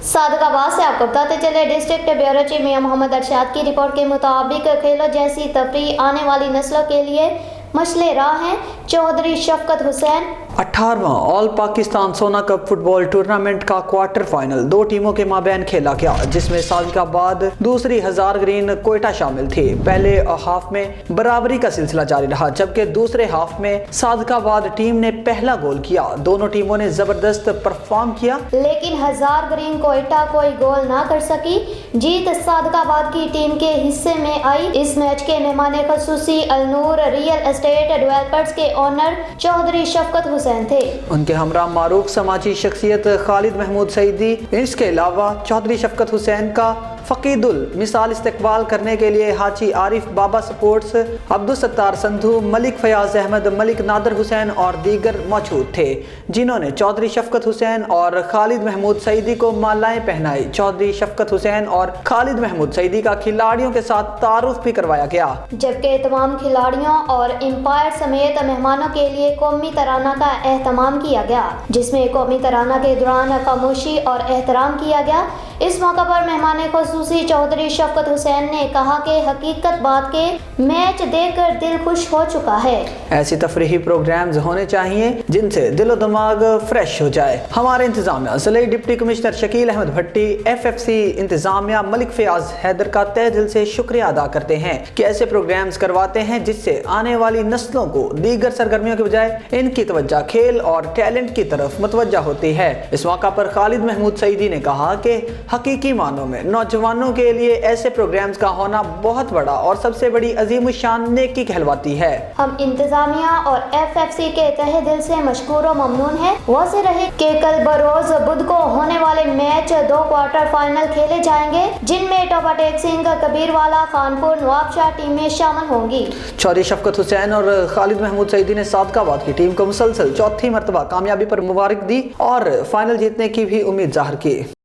सादकाबाद से आपको बताते चले, डिस्ट्रिक्ट ब्यूरो चीफ मियां मोहम्मद अरशाद की रिपोर्ट के मुताबिक खेलों जैसी तफरीह आने वाली नस्लों के लिए मशले राह हैं। चौधरी शफकत हुसैन 18वां ऑल पाकिस्तान सोना कप फुटबॉल टूर्नामेंट का क्वार्टर फाइनल दो टीमों के माबैन खेला गया, जिसमें सादिकाबाद दूसरी हजार ग्रीन कोयटा शामिल थी। पहले हाफ में बराबरी का सिलसिला जारी रहा, जबकि दूसरे हाफ में सादिकाबाद टीम ने पहला गोल किया। दोनों टीमों ने जबरदस्त परफॉर्म किया, लेकिन हजार ग्रीन कोयटा कोई गोल ना कर सकी। जीत सादिकाबाद की टीम के हिस्से में आई। इस मैच के मेहमान खसूसी अलनूर रियल एस्टेट डेवलपर्स के ओनर चौधरी शफकत हुसैन थे। उनके हमरा मारूफ समाजी शख्सियत खालिद महमूद सईदी। इसके अलावा चौधरी शफकत हुसैन का फकीदुल मिसाल इस्तकबाल करने के लिए हाजी आरिफ बाबा सपोर्ट्स, अब्दुल सत्तार संधू, मलिक फयाज अहमद, मलिक नादर हुसैन और दीगर मौजूद थे, जिन्होंने चौधरी शफकत हुसैन और खालिद महमूद सईदी को मालाएं पहनाई। चौधरी शफकत हुसैन और खालिद महमूद सईदी का खिलाड़ियों के साथ तारुफ भी करवाया गया, जबकि तमाम खिलाड़ियों और एम्पायर समेत मेहमानों के लिए कौमी तराना का एहतमाम किया गया, जिसमें कौमी तराना के दौरान खामोशी और एहतराम किया गया। इस मौका पर मेहमान खसूसी चौधरी शफकत हुसैन ने कहा कि हकीकत बात के मैच देखकर दिल खुश हो चुका है। ऐसी तफरीही प्रोग्राम्स होने चाहिए जिनसे दिलो दिमाग फ्रेश हो जाए। हमारे इंतजामिया ज़िले डिप्टी कमिश्नर शकील अहमद भट्टी, FFC इंतजामिया मलिक फयाज हैदर का तहे दिल से शुक्रिया अदा करते हैं कि ऐसे प्रोग्राम्स करवाते हैं जिससे आने वाली नस्लों को दीगर सरगर्मियों के बजाय इनकी तवज्जो खेल और टैलेंट की तरफ मुतवज्जा होती है। इस मौका पर खालिद महमूद सईदी ने कहा कि हकीकी मानों में नौजवानों के लिए ऐसे प्रोग्राम्स का होना बहुत बड़ा और सबसे बड़ी अजीम शान नेकी कहलवाती है। हम इंतजामिया और FFC के तहे दिल से मशकूर और ममनून है। वाज़ेह रहे कि कल बरोज बुध को होने वाले मैच 2 क्वार्टर फाइनल खेले जाएंगे, जिनमें टॉपा टेक सिंह, कबीरवाला, खानपुर, नवाबशाह टीमें शामिल होंगी। चौधरी शफकत हुसैन और खालिद महमूद सईदी ने सादिकाबाद की टीम को मुसलसल चौथी मरतबा कामयाबी पर मुबारक दी और फाइनल जीतने की भी उम्मीद जाहिर की।